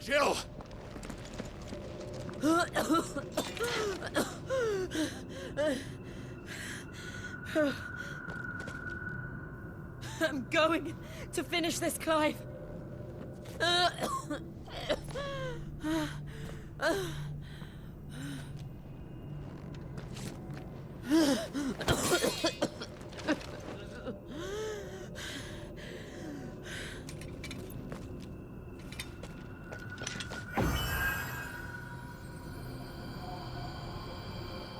Jill! I'm going to finish this, Clive.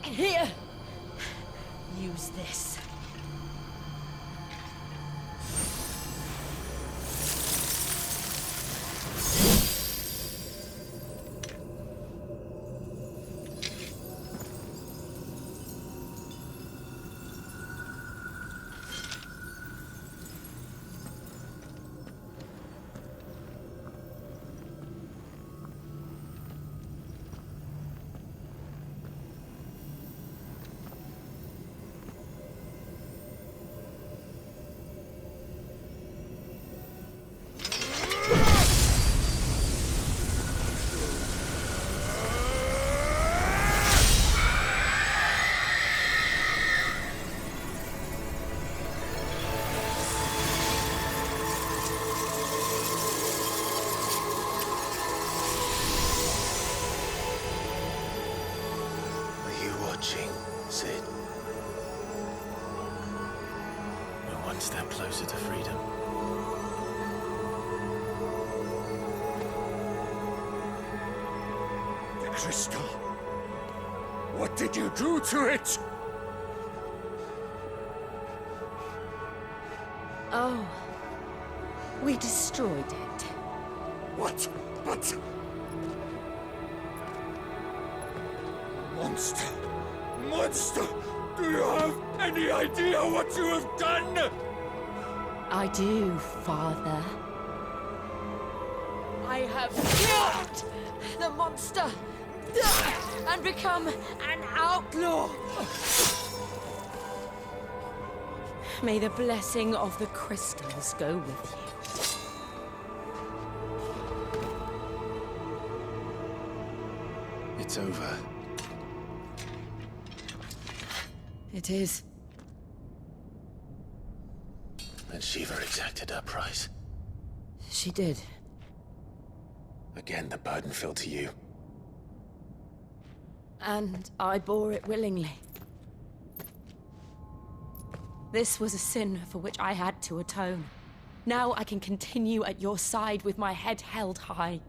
Here! Use this. Sid. We're one step closer to freedom. The crystal. What did you do to it? Oh. We destroyed it. What? But... Monster! Monster! Do you have any idea what you have done? I do, Father. I have killed the monster and become an outlaw. May the blessing of the crystals go with you. It's over. It is. And Shiva exacted her price. She did. Again, the burden fell to you. And I bore it willingly. This was a sin for which I had to atone. Now I can continue at your side with my head held high.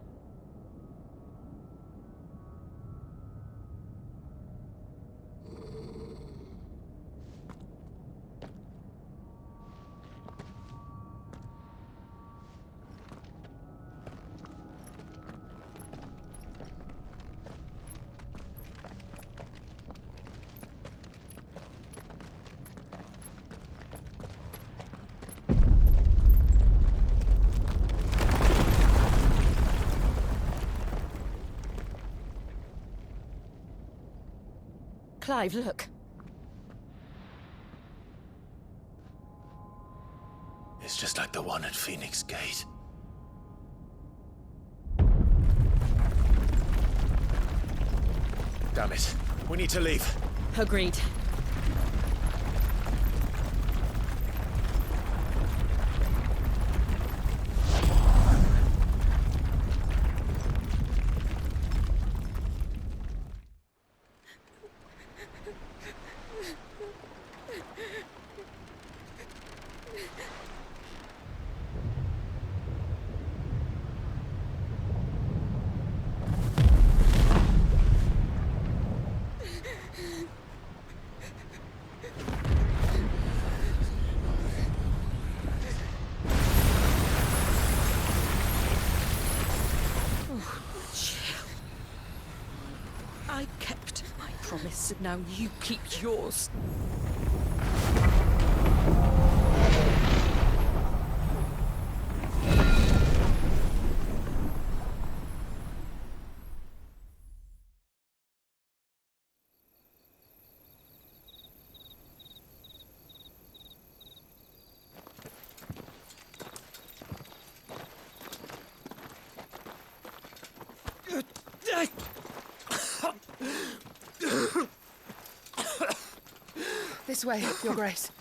Clive, look. It's just like the one at Phoenix Gate. Damn it. We need to leave. Agreed. I kept my promise, and now you keep yours. This way, Your Grace.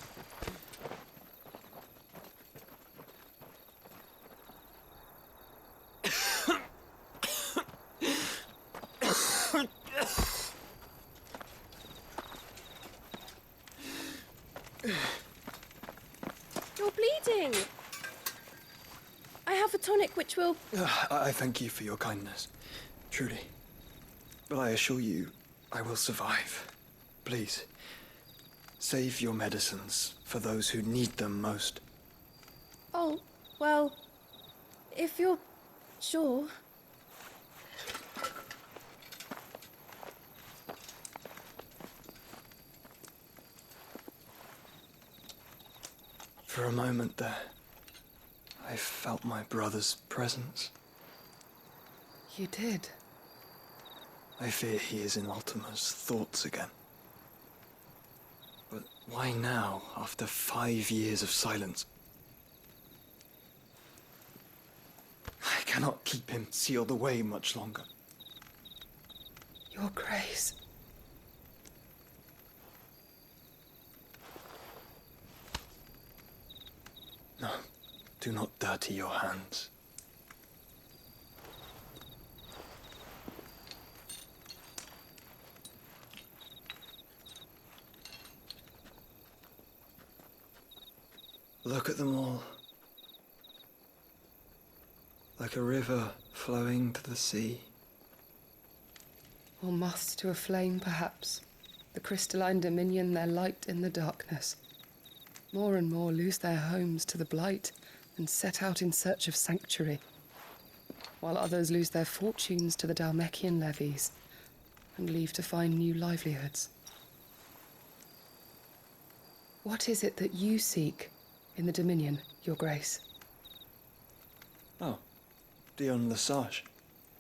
You're bleeding. I have a tonic which will... I thank you for your kindness, truly. But I assure you, I will survive. Please, save your medicines for those who need them most. Oh, well, if you're sure. For a moment there, I felt my brother's presence. You did. I fear he is in Ultima's thoughts again. But why now, after 5 years of silence? I cannot keep him sealed away much longer. Your Grace. No, do not dirty your hands. Look at them all. Like a river flowing to the sea. Or moths to a flame, perhaps. The crystalline dominion their light in the darkness. More and more lose their homes to the blight and set out in search of sanctuary, while others lose their fortunes to the Dhalmekian levies and leave to find new livelihoods. What is it that you seek in the Dominion, Your Grace? Oh, Dion Lesage.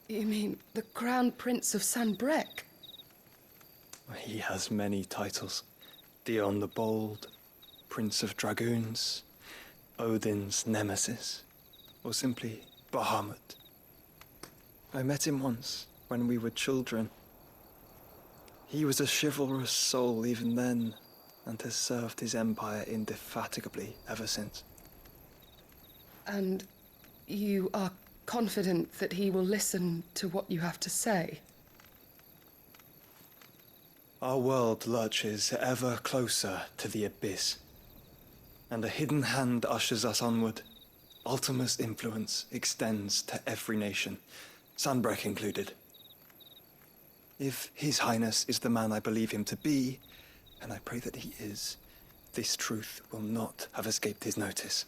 You mean the Crown Prince of Sanbrec? He has many titles. Dion the Bold, Prince of Dragoons, Odin's Nemesis, or simply Bahamut. I met him once, when we were children. He was a chivalrous soul even then, and has served his empire indefatigably ever since. And you are confident that he will listen to what you have to say? Our world lurches ever closer to the abyss, and a hidden hand ushers us onward. Ultima's influence extends to every nation, Sanbrec included. If His Highness is the man I believe him to be, and I pray that he is, this truth will not have escaped his notice.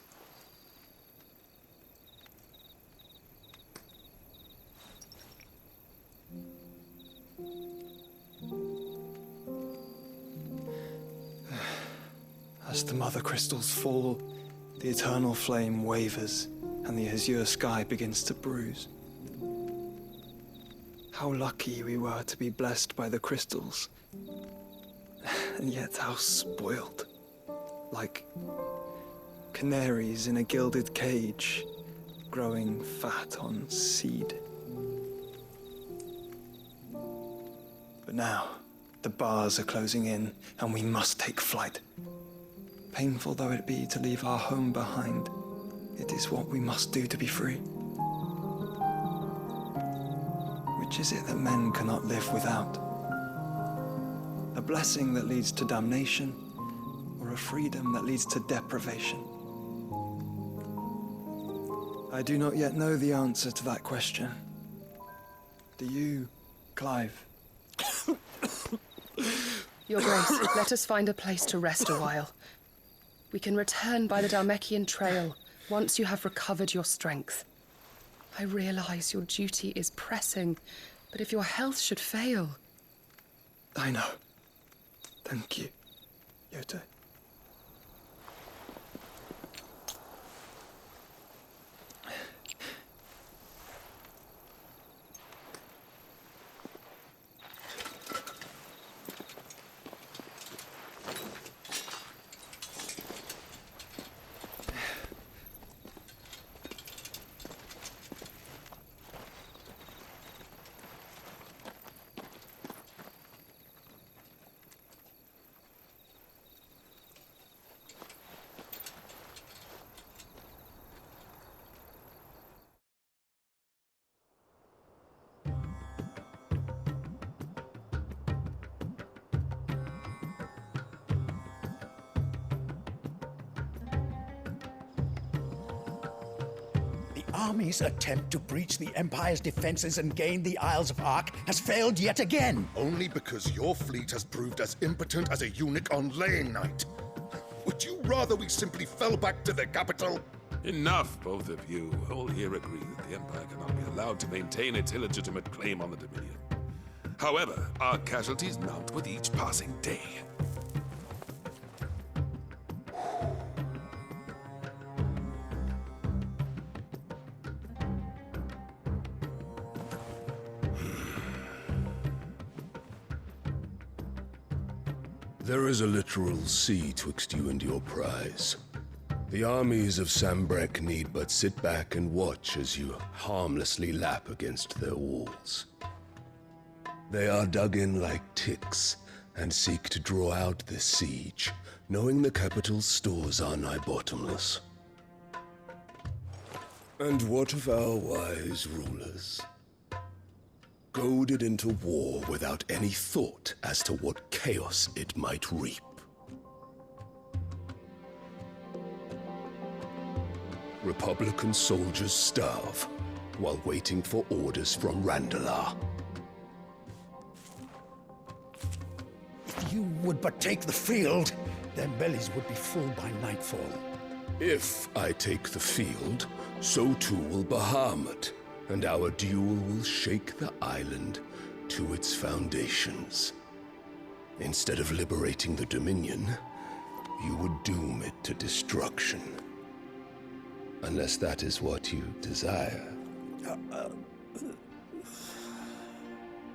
As the mother crystals fall, the eternal flame wavers, and the azure sky begins to bruise. How lucky we were to be blessed by the crystals, and yet how spoiled. Like canaries in a gilded cage, growing fat on seed. But now, the bars are closing in, and we must take flight. Painful though it be to leave our home behind, it is what we must do to be free. Which is it that men cannot live without? A blessing that leads to damnation, or a freedom that leads to deprivation? I do not yet know the answer to that question. Do you, Clive? Your Grace, let us find a place to rest a while. We can return by the Dhalmekian trail once you have recovered your strength. I realize your duty is pressing, but if your health should fail... I know. Thank you, Yote. army's attempt to breach the Empire's defenses and gain the Isles of Ark has failed yet again. Only because your fleet has proved as impotent as a eunuch on laying night. Would you rather we simply fell back to the capital? Enough, both of you. All here agree that the Empire cannot be allowed to maintain its illegitimate claim on the Dominion. However, our casualties mount with each passing day. There is a literal sea twixt you and your prize. The armies of Sambrek need but sit back and watch as you harmlessly lap against their walls. They are dug in like ticks and seek to draw out this siege, knowing the capital's stores are nigh bottomless. And what of our wise rulers? Goaded into war without any thought as to what chaos it might reap. Republican soldiers starve while waiting for orders from Randalar. If you would but take the field, their bellies would be full by nightfall. If I take the field, so too will Bahamut, and our duel will shake the island to its foundations. Instead of liberating the Dominion, you would doom it to destruction. Unless that is what you desire.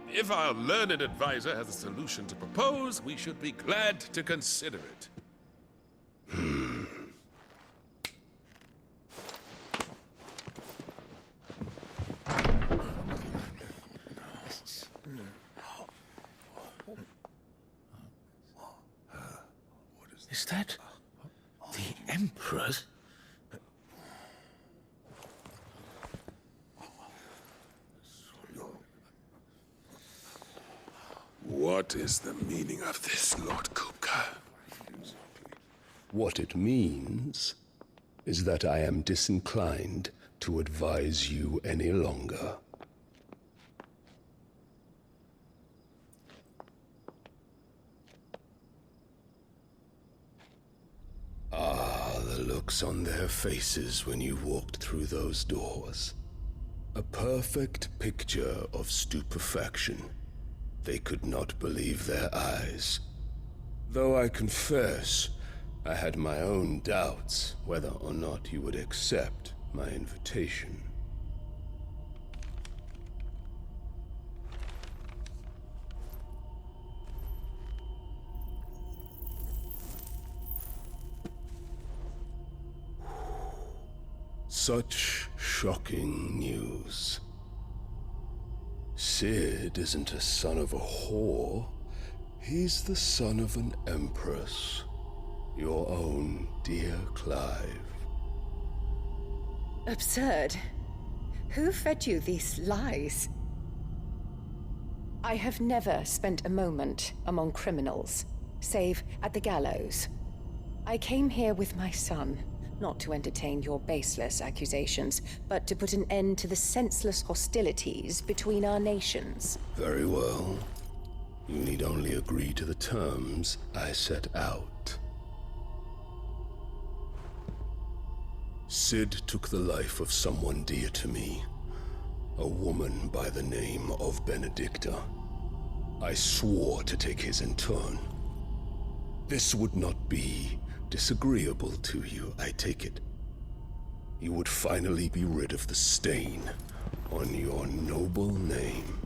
If our learned advisor has a solution to propose, we should be glad to consider it. Is that the Emperor's? What is the meaning of this, Lord Kupka? What it means is that I am disinclined to advise you any longer. The looks on their faces when you walked through those doors. A perfect picture of stupefaction. They could not believe their eyes. Though I confess, I had my own doubts whether or not you would accept my invitation. Such shocking news. Sid isn't a son of a whore. He's the son of an empress. Your own dear Clive. Absurd. Who fed you these lies? I have never spent a moment among criminals, save at the gallows. I came here with my son, not to entertain your baseless accusations, but to put an end to the senseless hostilities between our nations. Very well. You need only agree to the terms I set out. Sid took the life of someone dear to me, a woman by the name of Benedicta. I swore to take his in turn. This would not be disagreeable to you, I take it. You would finally be rid of the stain on your noble name.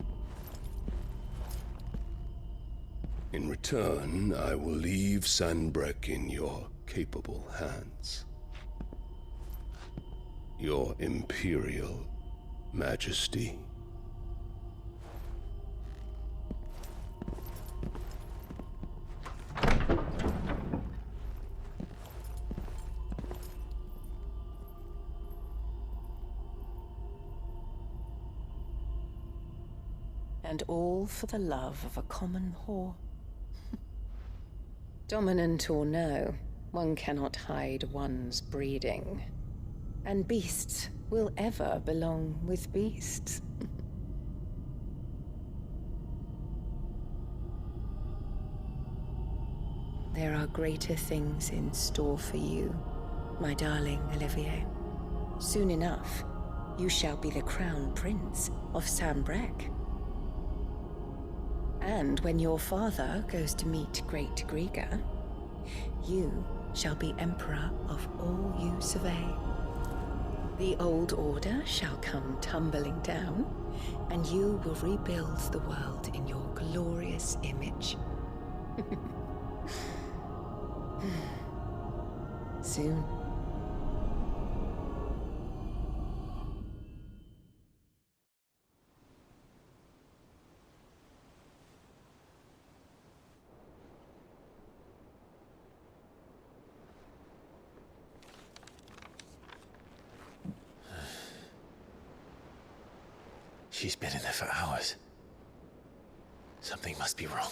In return, I will leave Sanbreque in your capable hands. Your Imperial Majesty. And all for the love of a common whore. Dominant or no, one cannot hide one's breeding. And beasts will ever belong with beasts. There are greater things in store for you, my darling Olivier. Soon enough, you shall be the crown prince of Sambrec. And when your father goes to meet Great Griga, you shall be emperor of all you survey. The old order shall come tumbling down, and you will rebuild the world in your glorious image. Soon. She's been in there for hours. Something must be wrong.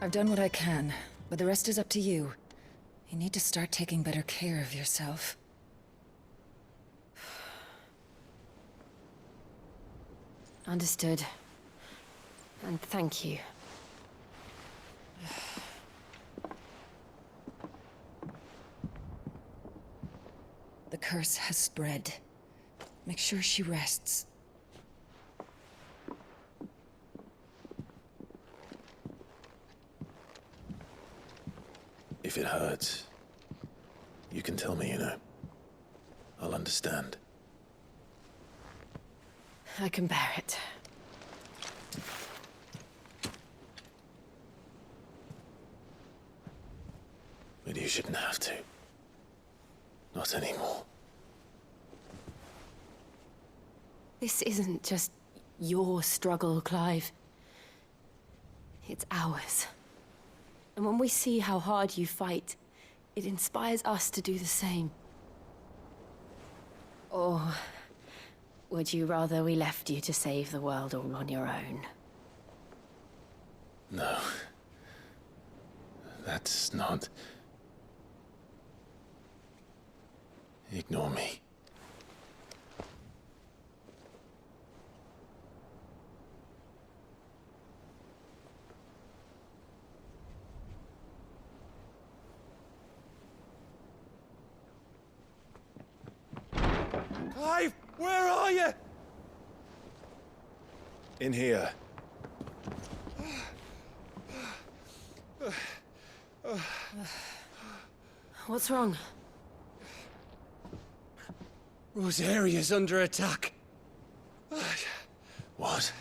I've done what I can, but the rest is up to you. You need to start taking better care of yourself. Understood. And thank you. The curse has spread. Make sure she rests. If it hurts, you can tell me, you know. I'll understand. I can bear it. But you shouldn't have to. Not anymore. This isn't just your struggle, Clive. It's ours. And when we see how hard you fight, it inspires us to do the same. Or would you rather we left you to save the world all on your own? No. That's not... Ignore me. Clive, where are you? In here. What's wrong? Rosaria's under attack. What?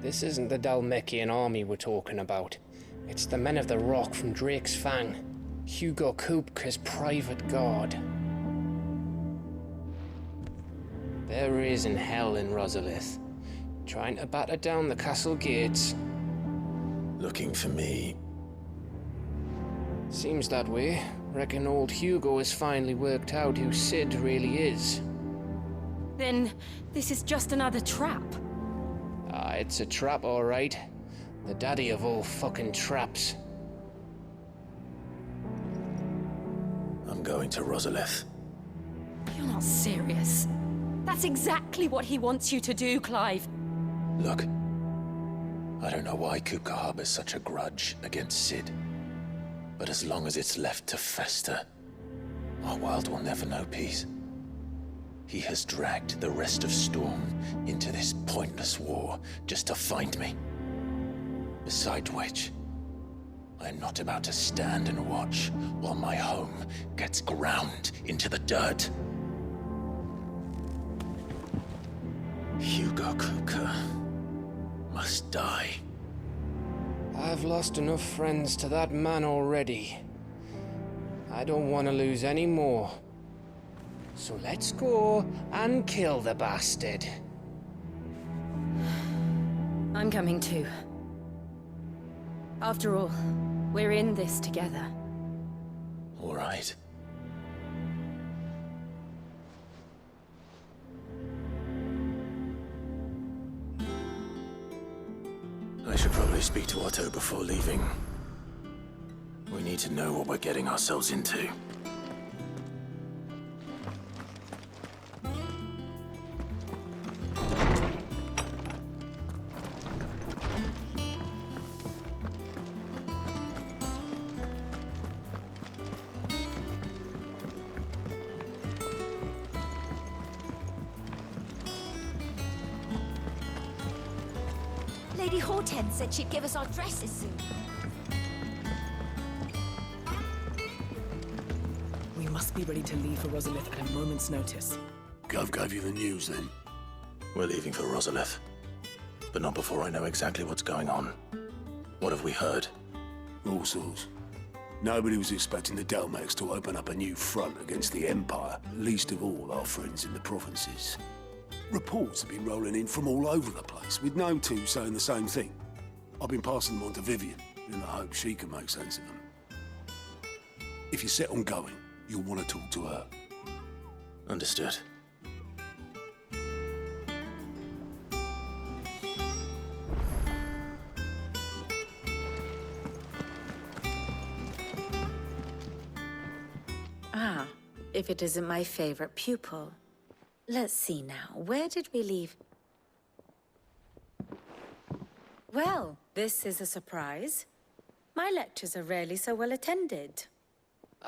This isn't the Dalmekian army we're talking about. It's the men of the Rock from Drake's Fang. Hugo Kupka's private guard. There is in hell in Rosalith, trying to batter down the castle gates. Looking for me? Seems that way. Reckon old Hugo has finally worked out who Sid really is. Then this is just another trap. Ah, it's a trap, all right. The daddy of all fucking traps. I'm going to Rosalith. You're not serious. That's exactly what he wants you to do, Clive. Look, I don't know why Kupka harbors such a grudge against Sid. But as long as it's left to fester, our world will never know peace. He has dragged the rest of Storm into this pointless war just to find me. Besides which, I am not about to stand and watch while my home gets ground into the dirt. Hugo Kupka must die. I've lost enough friends to that man already. I don't want to lose any more. So let's go and kill the bastard. I'm coming too. After all, we're in this together. All right. I should probably speak to Otto before leaving. We need to know what we're getting ourselves into. Lady Hortense said she'd give us our dresses soon. We must be ready to leave for Rosalith at a moment's notice. Gov gave you the news then? We're leaving for Rosalith. But not before I know exactly what's going on. What have we heard? All sorts. Nobody was expecting the Dalmex to open up a new front against the Empire, least of all our friends in the provinces. Reports have been rolling in from all over the place, with no two saying the same thing. I've been passing them on to Vivian, in the hope she can make sense of them. If you're set on going, you'll want to talk to her. Understood. Ah, if it isn't my favorite pupil. Let's see now, where did we leave? Well, this is a surprise. My lectures are rarely so well attended.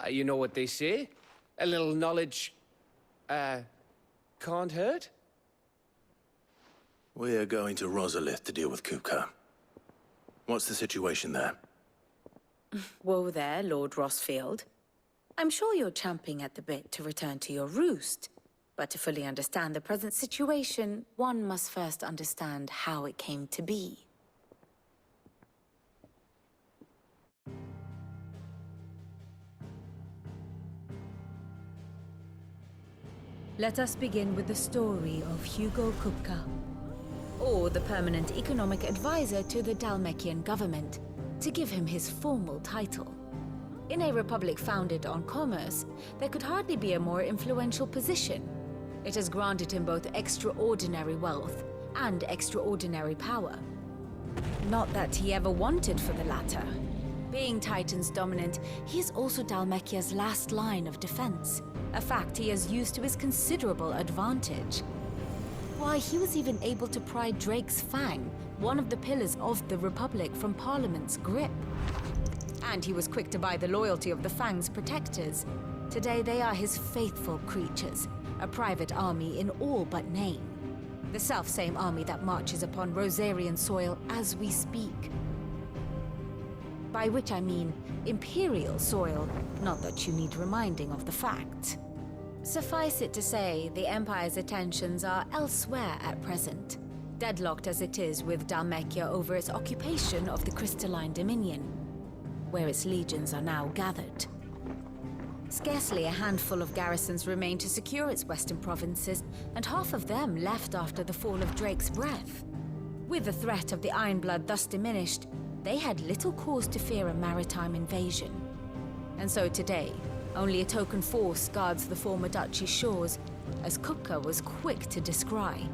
You know what they say? A little knowledge, can't hurt? We're going to Rosalith to deal with Kupka. What's the situation there? Whoa there, Lord Rossfield. I'm sure you're champing at the bit to return to your roost. But to fully understand the present situation, one must first understand how it came to be. Let us begin with the story of Hugo Kupka, or the permanent economic advisor to the Dalmekian government, to give him his formal title. In a republic founded on commerce, there could hardly be a more influential position. It has granted him both extraordinary wealth and extraordinary power. Not that he ever wanted for the latter. Being Titan's dominant, he is also Dalmekia's last line of defense, a fact he has used to his considerable advantage. Why, he was even able to pry Drake's Fang, one of the pillars of the Republic, from Parliament's grip. And he was quick to buy the loyalty of the Fang's protectors. Today they are his faithful creatures, a private army in all but name. The self-same army that marches upon Rosarian soil as we speak. By which I mean Imperial soil, not that you need reminding of the fact. Suffice it to say, the Empire's attentions are elsewhere at present, deadlocked as it is with Dalmekia over its occupation of the Crystalline Dominion, where its legions are now gathered. Scarcely a handful of garrisons remain to secure its western provinces, and half of them left after the fall of Drake's Breath. With the threat of the Ironblood thus diminished, they had little cause to fear a maritime invasion. And so today, only a token force guards the former duchy's shores, as Kupka was quick to descry.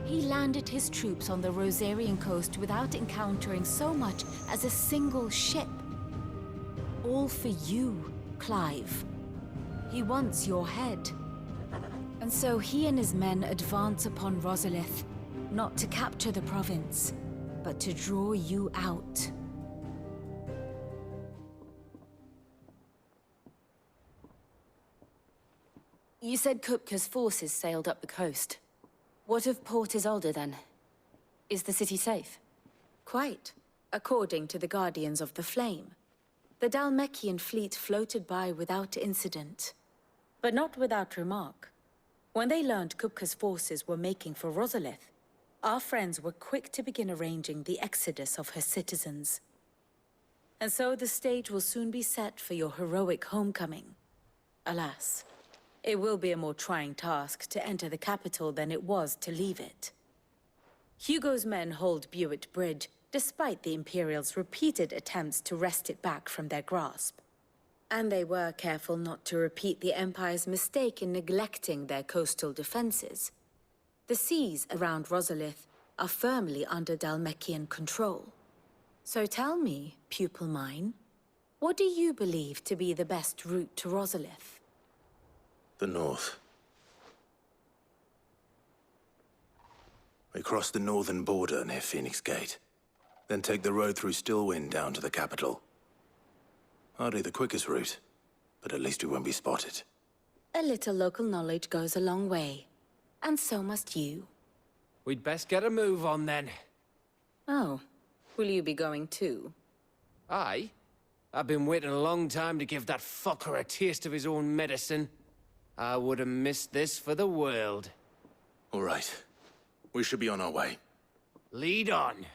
He landed his troops on the Rosarian coast without encountering so much as a single ship. All for you, Clive. He wants your head. And so he and his men advance upon Rosalith, not to capture the province, but to draw you out. You said Kupka's forces sailed up the coast. What of Port Isolde, then? Is the city safe? Quite, according to the Guardians of the Flame. The Dalmekian fleet floated by without incident, but not without remark. When they learned Kupka's forces were making for Rosalith, our friends were quick to begin arranging the exodus of her citizens. And so the stage will soon be set for your heroic homecoming. Alas, It will be a more trying task to enter the capital than it was to leave it. Hugo's men hold Buett Bridge, despite the Imperials' repeated attempts to wrest it back from their grasp. And they were careful not to repeat the Empire's mistake in neglecting their coastal defenses. The seas around Rosalith are firmly under Dhalmekian control. So tell me, pupil mine, what do you believe to be the best route to Rosalith? The north. We cross the northern border near Phoenix Gate, then take the road through Stillwind down to the capital. Hardly the quickest route, but at least we won't be spotted. A little local knowledge goes a long way, and so must you. We'd best get a move on then. Oh, will you be going too? Aye. I've been waiting a long time to give that fucker a taste of his own medicine. I would have missed this for the world. All right. We should be on our way. Lead on.